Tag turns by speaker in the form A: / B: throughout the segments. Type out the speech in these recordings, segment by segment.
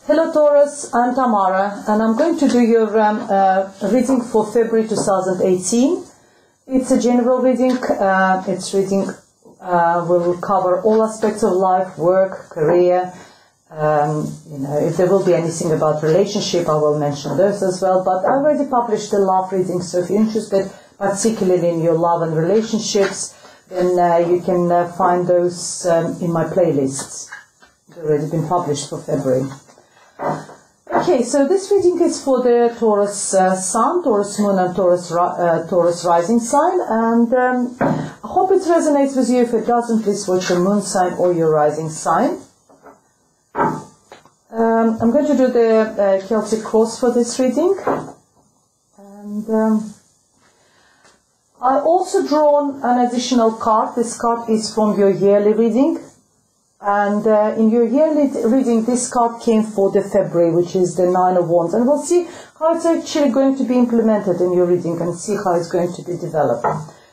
A: Hello Taurus, I'm Tamara and I'm going to do your reading for February 2018. It's a general reading. Will cover all aspects of life, work, career. If there will be anything about relationship, I will mention those as well. But I already published the love reading, so if you're interested particularly in your love and relationships, then you can find those in my playlists. They've already been published for February. Okay, so this reading is for the Taurus Sun, Taurus Moon and Taurus Rising sign, and I hope it resonates with you. If it doesn't, please watch your Moon sign or your Rising sign. I'm going to do the Celtic cross for this reading, and I also drawn an additional card. This card is from your yearly reading. And in your yearly reading, this card came for the February, which is the Nine of Wands. And we'll see how it's actually going to be implemented in your reading and see how it's going to be developed.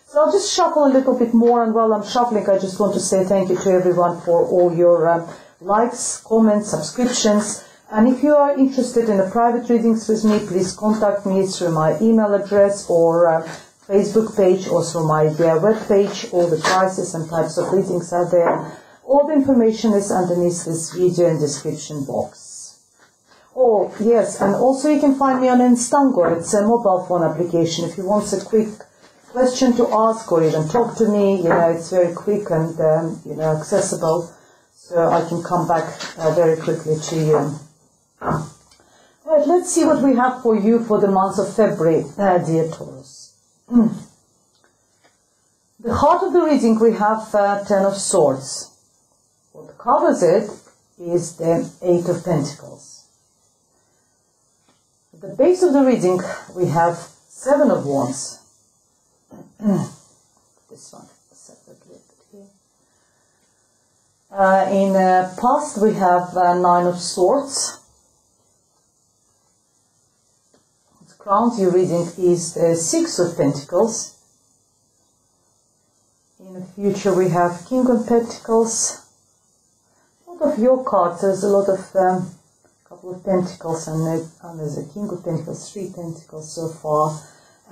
A: So I'll just shuffle a little bit more. And while I'm shuffling, I just want to say thank you to everyone for all your likes, comments, subscriptions. And if you are interested in the private readings with me, please contact me through my email address or Facebook page or through my web page. All the prices and types of readings are there. All the information is underneath this video in description box. Oh, yes, and also you can find me on Instango. It's a mobile phone application. If you want a quick question to ask or even talk to me, it's very quick and, accessible. So I can come back very quickly to you. Right, let's see what we have for you for the month of February, dear Taurus. The heart of the reading, we have Ten of Swords. What covers it is the Eight of Pentacles. At the base of the reading, we have Seven of Wands. This one separately here. In past, we have Nine of Swords. The ground your reading is the Six of Pentacles. In the future, we have King of Pentacles. Of your cards, there's a lot of couple of pentacles, and there's a King of Pentacles, 3 pentacles so far,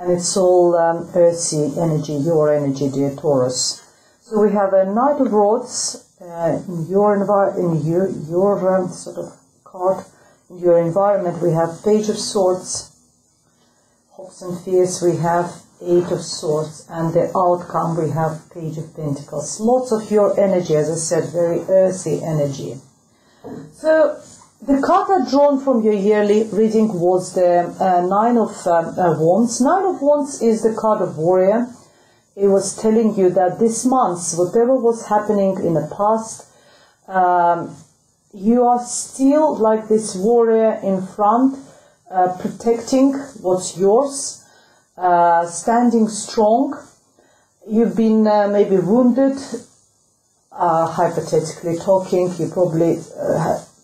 A: and it's all earthy energy, your energy, dear Taurus. So we have a Knight of Rods in your sort of card. In your environment, we have Page of Swords, Hopes and Fears. We have Eight of Swords, and the outcome we have Page of Pentacles. Lots of your energy, as I said, very earthy energy. So the card I drawn from your yearly reading was the Nine of Wands. Nine of Wands is the card of warrior. It was telling you that this month, whatever was happening in the past, you are still like this warrior in front, protecting what's yours. Standing strong. You've been maybe wounded, hypothetically talking. You probably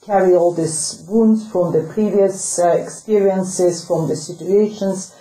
A: carry all these wounds from the previous experiences, from the situations.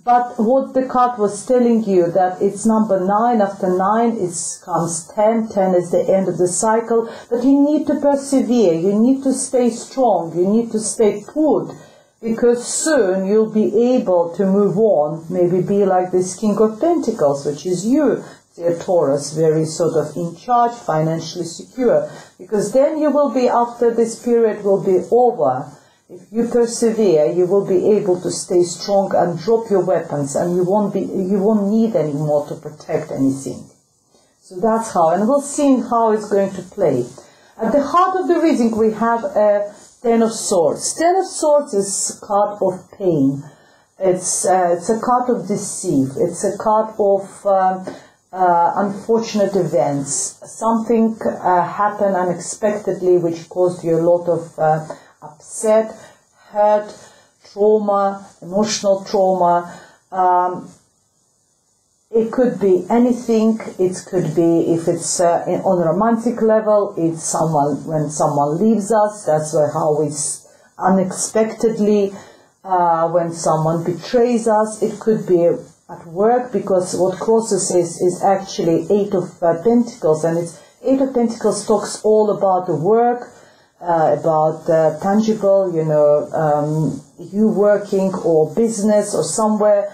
A: But what the card was telling you, that it's number 9, after 9 comes 10, 10 is the end of the cycle, but you need to persevere, you need to stay strong, you need to stay put. Because soon you'll be able to move on, maybe be like this King of Pentacles, which is you, dear Taurus, very sort of in charge, financially secure. Because then you will be, after this period will be over, if you persevere, you will be able to stay strong and drop your weapons, and you won't need any more to protect anything. So that's how, and we'll see how it's going to play. At the heart of the reading, we have a Ten of Swords. Ten of Swords is a card of pain. It's a card of deceit. It's a card of unfortunate events. Something happened unexpectedly which caused you a lot of upset, hurt, trauma, emotional trauma. It could be anything. It could be, if it's on a romantic level, it's when someone leaves us. That's how it's unexpectedly. When someone betrays us, it could be at work, because what crosses is actually Eight of Pentacles, and it's Eight of Pentacles talks all about the work, about tangible, you working or business or somewhere.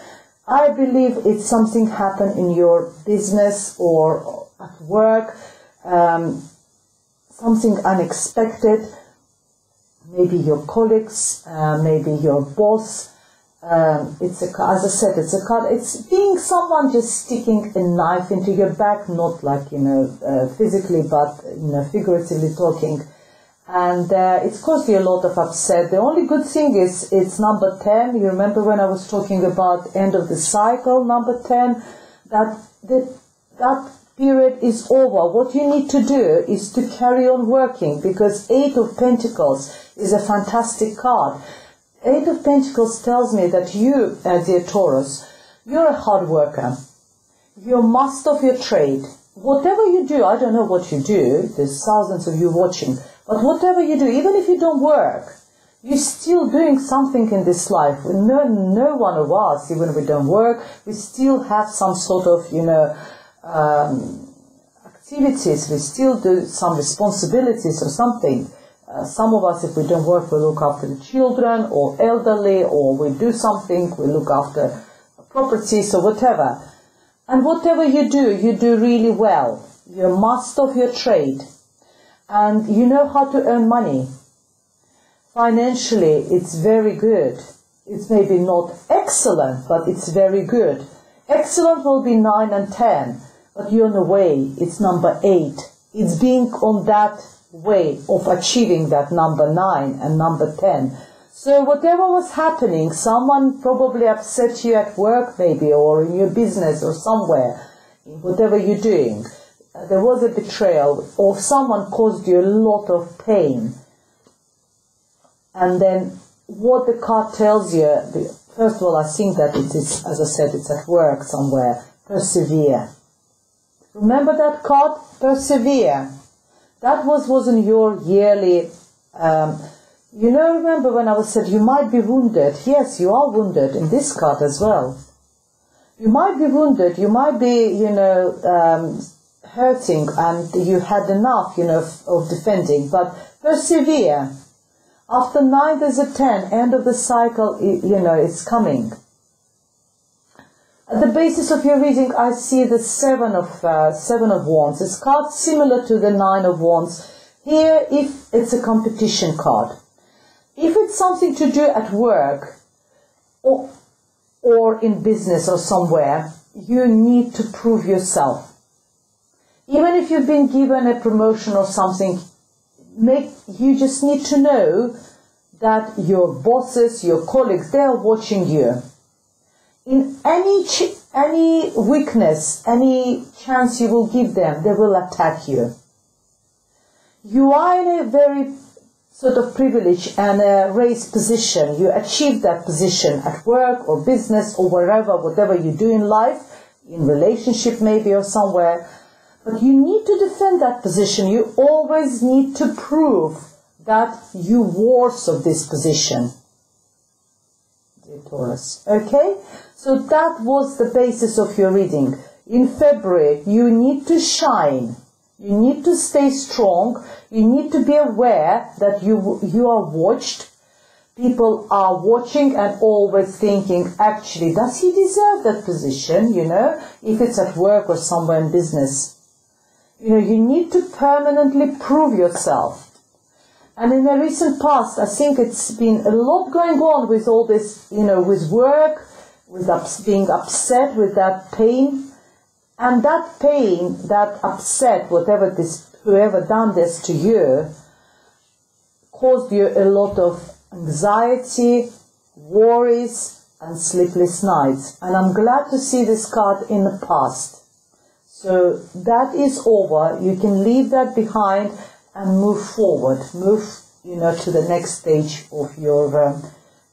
A: I believe it's something happened in your business or at work, something unexpected. Maybe your colleagues, maybe your boss. As I said, it's a card. It's being someone just sticking a knife into your back, not like, physically, but, figuratively talking. And it's caused you a lot of upset. The only good thing is it's number 10. You remember when I was talking about end of the cycle, number 10, that period is over. What you need to do is to carry on working, because 8 of Pentacles is a fantastic card. 8 of Pentacles tells me that you, dear Taurus, you're a hard worker. You're master of your trade. Whatever you do, I don't know what you do, there's thousands of you watching, but whatever you do, even if you don't work, you're still doing something in this life. No one of us, even if we don't work, we still have some sort of, activities, we still do some responsibilities or something. Some of us, if we don't work, we look after the children or elderly, or we do something, we look after properties or whatever. And whatever you do really well. You're master of your trade. And you know how to earn money. Financially, it's very good. It's maybe not excellent, but it's very good. Excellent will be 9 and 10, but you're on the way. It's number 8. It's being on that way of achieving that number 9 and number 10. So whatever was happening, someone probably upset you at work maybe, or in your business or somewhere, whatever you're doing. There was a betrayal, or someone caused you a lot of pain. And then what the card tells you, first of all, I think that it is, as I said, it's at work somewhere. Persevere. Remember that card? Persevere. That wasn't your yearly, remember when I said you might be wounded. Yes, you are wounded in this card as well. You might be wounded, you might be, hurting, and you had enough, of defending, but persevere. After 9, there's a 10, end of the cycle, it's coming. At the basis of your reading, I see the 7 of Wands. It's card similar to the 9 of Wands. Here, if it's a competition card, if it's something to do at work or in business or somewhere, you need to prove yourself. Even if you've been given a promotion or something, you just need to know that your bosses, your colleagues, they are watching you. In any weakness, any chance you will give them, they will attack you. You are in a very sort of privileged and a raised position. You achieve that position at work or business or wherever, whatever you do in life, in relationship maybe or somewhere. But you need to defend that position. You always need to prove that you worth of this position, dear Taurus. Okay? So that was the basis of your reading. In February, you need to shine. You need to stay strong. You need to be aware that you are watched. People are watching and always thinking, actually, does he deserve that position, if it's at work or somewhere in business. You need to permanently prove yourself. And in the recent past, I think it's been a lot going on with all this, with work, with being upset, with that pain. And that pain, that upset, whoever done this to you, caused you a lot of anxiety, worries, and sleepless nights. And I'm glad to see this card in the past. So that is over. You can leave that behind and move forward. Move, to the next stage of your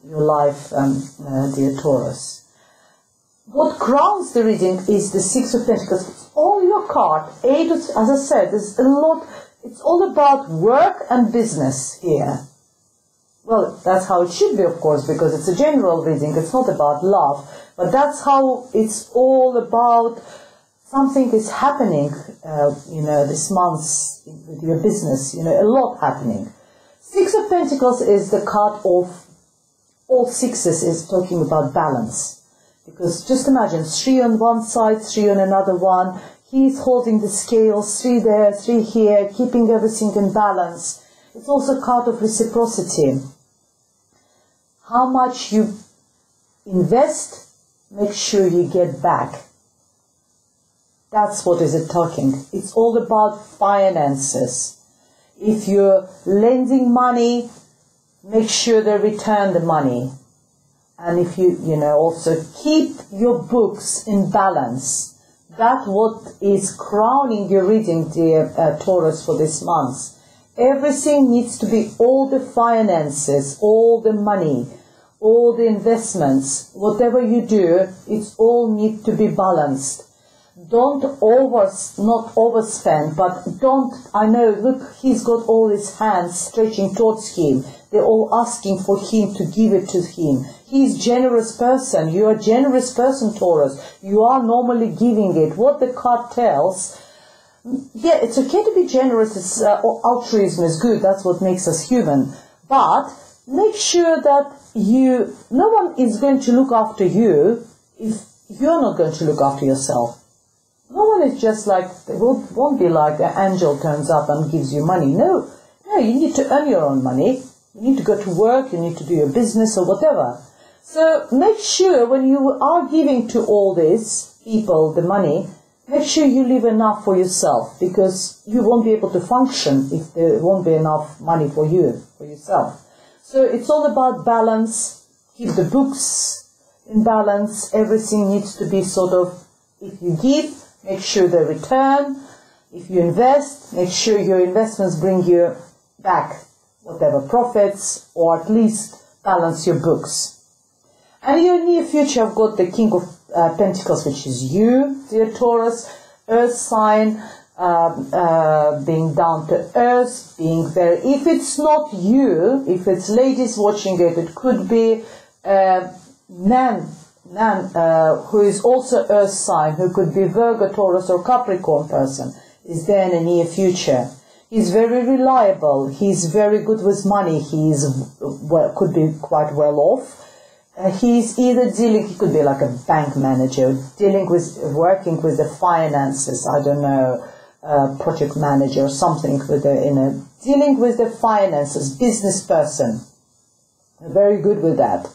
A: life, dear Taurus. What grounds the reading is the 6 of Pentacles. It's all your card. 8, as I said, there's a lot. It's all about work and business here. Well, that's how it should be, of course, because it's a general reading. It's not about love. But that's how it's all about. Something is happening, this month with your business, a lot happening. Six of Pentacles is the card of all sixes, is talking about balance. Because just imagine, 3 on one side, 3 on another one. He's holding the scales, 3 there, 3 here, keeping everything in balance. It's also a card of reciprocity. How much you invest, make sure you get back. That's what is it talking. It's all about finances. If you're lending money, make sure they return the money. And if you also keep your books in balance. That's what is crowning your reading, dear Taurus, for this month. Everything needs to be, all the finances, all the money, all the investments, whatever you do, it's all need to be balanced. Don't not overspend, but I know, look, he's got all his hands stretching towards him. They're all asking for him to give it to him. He's a generous person. You're a generous person, Taurus. You are normally giving it. What the card tells, yeah, it's okay to be generous. It's, altruism is good. That's what makes us human. But make sure that no one is going to look after you if you're not going to look after yourself. No one is just like, it won't be like an angel turns up and gives you money. No, you need to earn your own money. You need to go to work, you need to do your business or whatever. So make sure when you are giving to all these people the money, make sure you leave enough for yourself, because you won't be able to function if there won't be enough money for you, for yourself. So it's all about balance. Keep the books in balance. Everything needs to be sort of, if you give, make sure they return. If you invest, make sure your investments bring you back whatever profits, or at least balance your books. And in your near future, I've got the King of Pentacles, which is you, dear Taurus, Earth sign, being down to earth, being very, if it's not you, if it's ladies watching it, it could be man, who is also Earth sign, who could be Virgo, Taurus, or Capricorn person, is there in the near future. He's very reliable. He's very good with money. He's could be quite well off. He's either dealing, he could be like a bank manager, working with the finances. I don't know, project manager or something dealing with the finances, business person. Very good with that.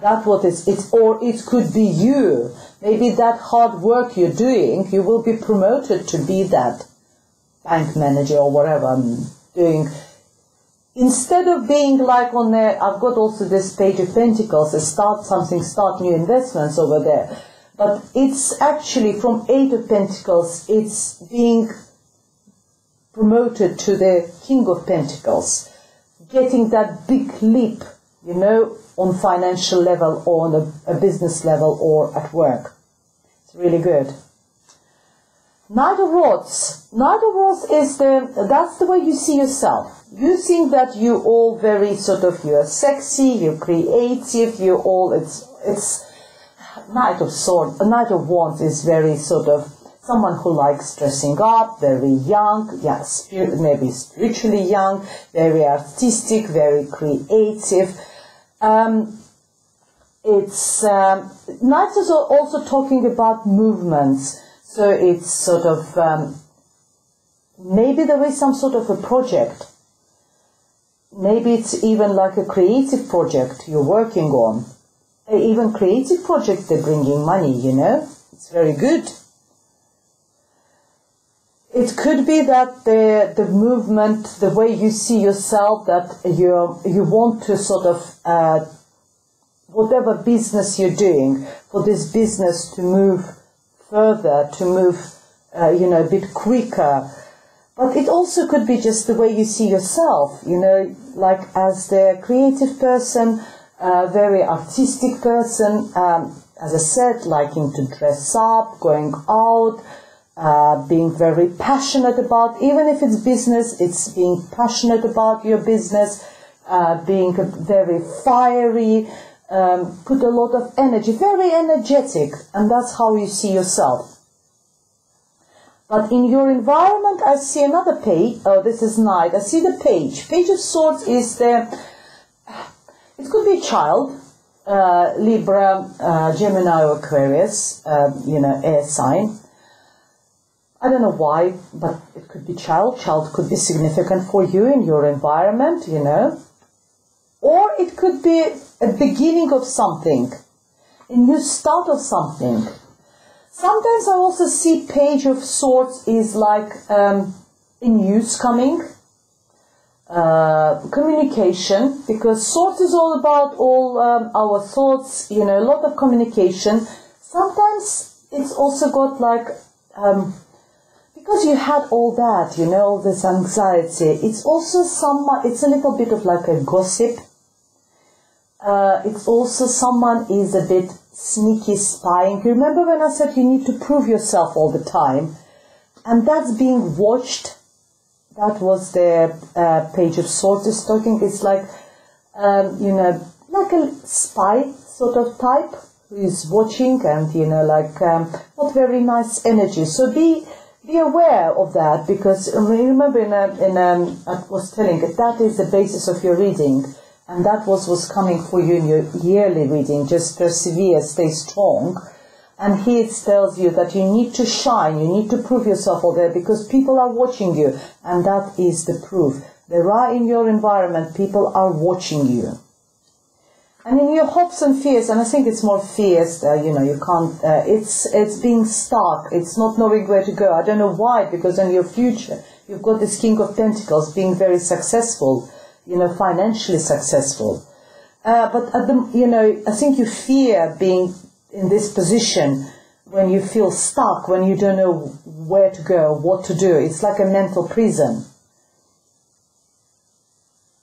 A: That's what or it could be you. Maybe that hard work you're doing, you will be promoted to be that bank manager or whatever I'm doing. Instead of being like on there, I've got also this Page of Pentacles, start new investments over there. But it's actually from 8 of Pentacles, it's being promoted to the King of Pentacles. Getting that big leap, on financial level or on a business level or at work. It's really good. Knight of Rods. Knight of Rods is that's the way you see yourself. You think that you're all very you're sexy, you're creative, it's Knight of Swords, Knight of Wands is very someone who likes dressing up, very young, maybe spiritually young, very artistic, very creative. Knights is also talking about movements. So it's maybe there is some sort of a project. Maybe it's even like a creative project you're working on. Even creative projects, they're bringing money, It's very good. It could be that the movement, the way you see yourself, that you want to whatever business you're doing, for this business to move further, to move, a bit quicker. But it also could be just the way you see yourself, like as the creative person, very artistic person, as I said, liking to dress up, going out, being very passionate about, even if it's business, it's being passionate about your business, being very fiery, put a lot of energy, very energetic, and that's how you see yourself. But in your environment, I see another page. Oh, this is Knight. I see the page. Page of Swords is the... It could be a child, Libra, Gemini or Aquarius, air sign. I don't know why, but it could be child. Child could be significant for you in your environment, Or it could be a beginning of something, a new start of something. Sometimes I also see Page of Swords is like a news coming, communication, because Swords is all about all our thoughts, a lot of communication. Sometimes it's also got like, because you had all that, all this anxiety, it's also it's a little bit of like a gossip. It's also someone is a bit sneaky spying. Remember when I said you need to prove yourself all the time? And that's being watched. That was the Page of Swords is talking. It's like, like a spy sort of type who is watching and, not very nice energy. So be aware of that, because remember I was telling you, that is the basis of your reading. And that was coming for you in your yearly reading. Just persevere, stay strong. And here it tells you that you need to shine, you need to prove yourself all there, because people are watching you. And that is the proof. There are in your environment, people are watching you. And in your hopes and fears, and I think it's more fears, you can't, it's being stuck. It's not knowing where to go. I don't know why, because in your future, you've got this King of Pentacles being very successful. Financially successful. But I think you fear being in this position when you feel stuck, when you don't know where to go, what to do. It's like a mental prison.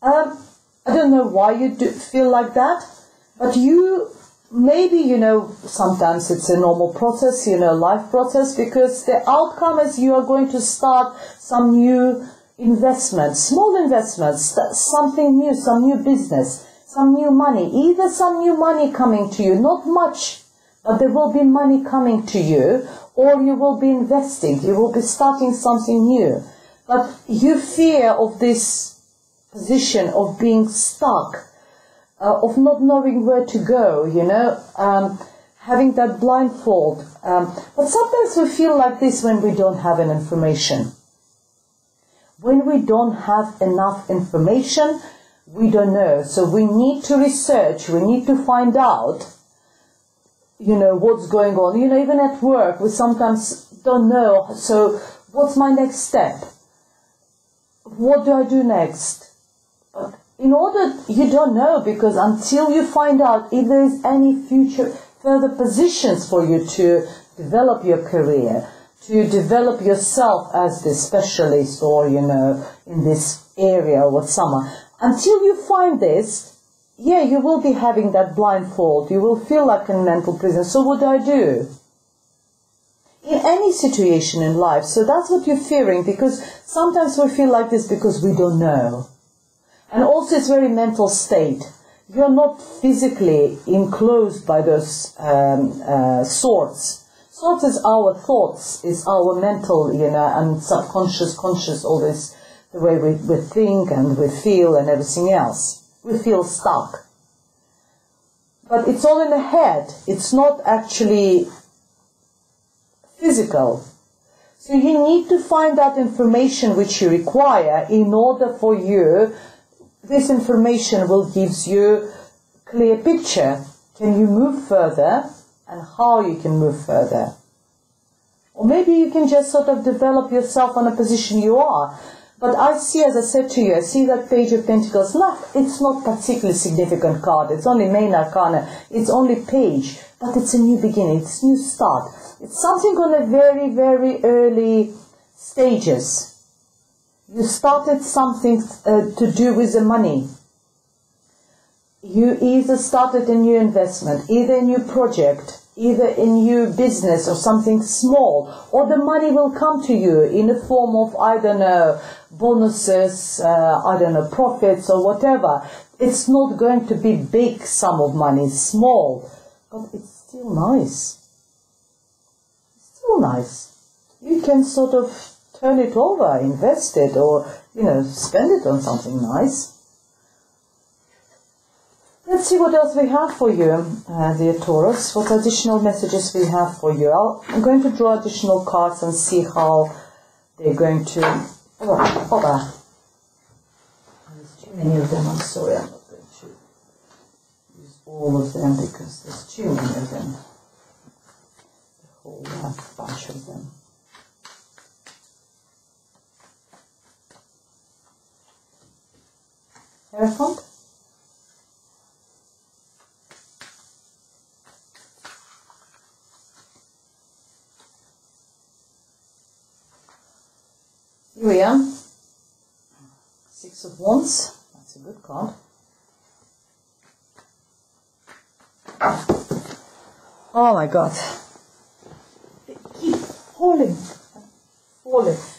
A: I don't know why you feel like that, but maybe, sometimes it's a normal process, life process, because the outcome is you are going to start some new investments, small investments, something new, some new business, some new money, either some new money coming to you, not much, but there will be money coming to you, or you will be investing, you will be starting something new. But you fear of this position of being stuck, of not knowing where to go, having that blindfold. But sometimes we feel like this when we don't have an information. When we don't have enough information, we don't know. So we need to research, we need to find out, what's going on. Even at work, we sometimes don't know. So what's my next step? What do I do next? But you don't know, because until you find out if there is any further positions for you to develop your career, to develop yourself as the specialist or, in this area or whatever. Until you find this, you will be having that blindfold. You will feel like in mental prison. So what do I do? In any situation in life. So that's what you're fearing, because sometimes we feel like this because we don't know. And also it's very mental state. You're not physically enclosed by those swords. Thoughts is our thoughts, is our mental, and subconscious, conscious, all this, the way we think and we feel and everything else. We feel stuck. But it's all in the head. It's not actually physical. So you need to find that information which you require in order for you. This information will give you a clear picture. Can you move further? And how you can move further. Or maybe you can just sort of develop yourself on a position you are. But I see, as I said to you, I see that Page of Pentacles. It's not particularly significant card. It's only main arcana. It's only page. But it's a new beginning. It's a new start. It's something on a very, very early stages. You started something to do with the money. You either started a new investment, either a new project, either a new business or something small, or the money will come to you in the form of, I don't know, bonuses, profits or whatever. It's not going to be big sum of money, small, but it's still nice. It's still nice. you can sort of turn it over, invest it, or, spend it on something nice. Let's see what else we have for you, dear Taurus. What additional messages we have for you. I'm going to draw additional cards and see how they're going to... There's too many of them. I'm sorry, I'm not going to use all of them because there's too many of them. A whole bunch of them. Hierophant? Here we are. 6 of Wands. That's a good card. Oh my God. They keep falling.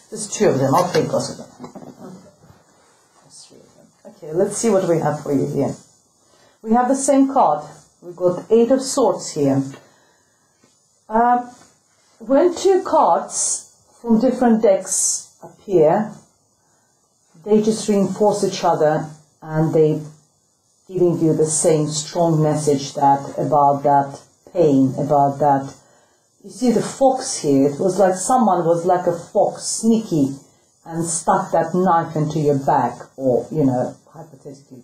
A: There's 2 of them. I'll take both of them. There's 3 of them. Okay, let's see what we have for you here. We have the same card. We've got 8 of Swords here. When 2 cards from different decks appear, they just reinforce each other and they giving you the same strong message about that pain, about that. You see the fox here, it was like someone was like a fox, sneaky, and stuck that knife into your back, or, hypothetically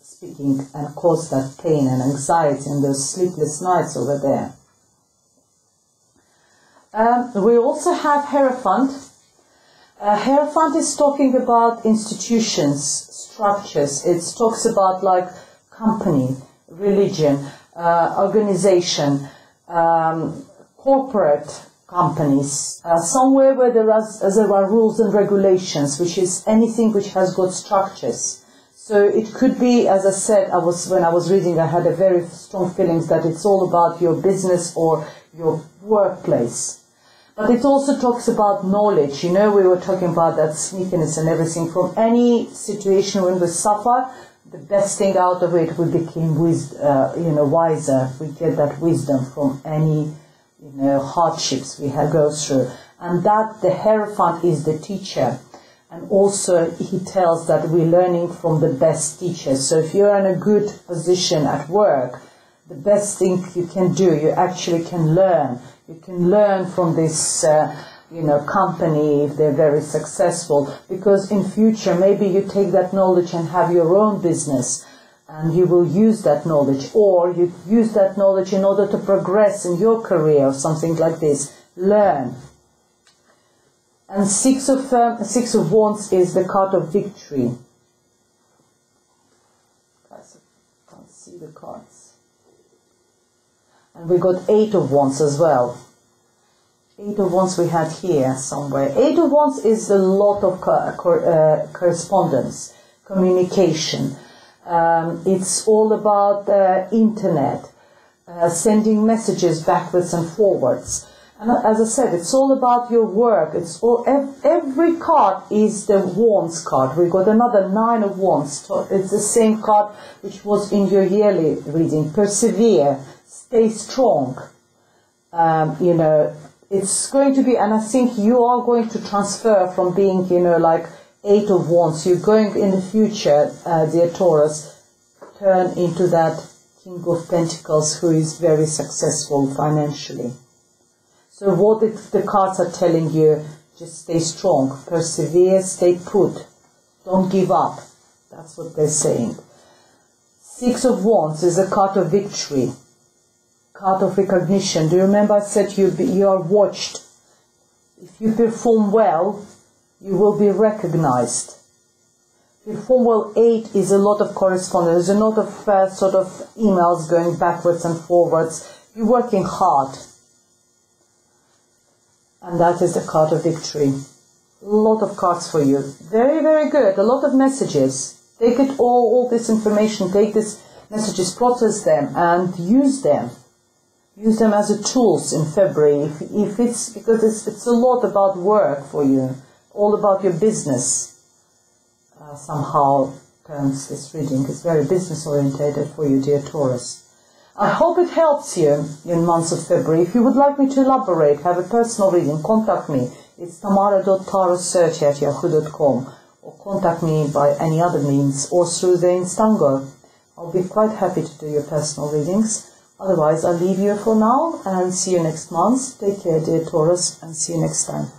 A: speaking, and caused that pain and anxiety and those sleepless nights over there. We also have Hierophant. Hierophant is talking about institutions, structures. It talks about like company, religion, organization, corporate companies, somewhere where there are rules and regulations, which is anything which has got structures. So it could be, as I said, when I was reading, I had a very strong feeling that it's all about your business or your workplace. But it also talks about knowledge. We were talking about that sneakiness and everything. From any situation when we suffer, the best thing out of it, we became wiser. We get that wisdom from any, hardships we go through. And that the Hierophant is the teacher. And also he tells that we're learning from the best teachers. So if you're in a good position at work, the best thing you can do, you actually can learn. You can learn from this, company if they're very successful, because in future maybe you take that knowledge and have your own business, and you will use that knowledge, or you use that knowledge in order to progress in your career or something like this. Learn. And 6 of Wands is the card of victory. Guys, I can't see the cards. And we got 8 of Wands as well. 8 of Wands we had here somewhere. 8 of Wands is a lot of correspondence, communication. It's all about internet, sending messages backwards and forwards. And as I said, it's all about your work. Every card is the Wands card. We got another 9 of Wands. It's the same card which was in your yearly reading. Persevere. Stay strong. It's going to be, and I think you are going to transfer from being, like 8 of Wands. You're going in the future, dear Taurus, turn into that King of Pentacles who is very successful financially. So what the cards are telling you, just stay strong, persevere, stay put, don't give up. That's what they're saying. 6 of Wands is a card of victory. Card of recognition. Do you remember I said you are watched? If you perform well, you will be recognized. Perform well. 8 is a lot of correspondence. There's a lot of sort of emails going backwards and forwards. You're working hard. And that is the card of victory. A lot of cards for you. Very, very good. A lot of messages. Take it all this information, take these messages, process them and use them. Use them as a tools in February, if it's because it's a lot about work for you, all about your business. Somehow turns this reading. It's very business orientated for you, dear Taurus. I hope it helps you in months of February. If you would like me to elaborate, have a personal reading, contact me. It's tamara.taurussearch@yahoo.com, or contact me by any other means or through the Instango. I'll be quite happy to do your personal readings. Otherwise, I'll leave you for now and see you next month. Take care, dear Taurus, and see you next time.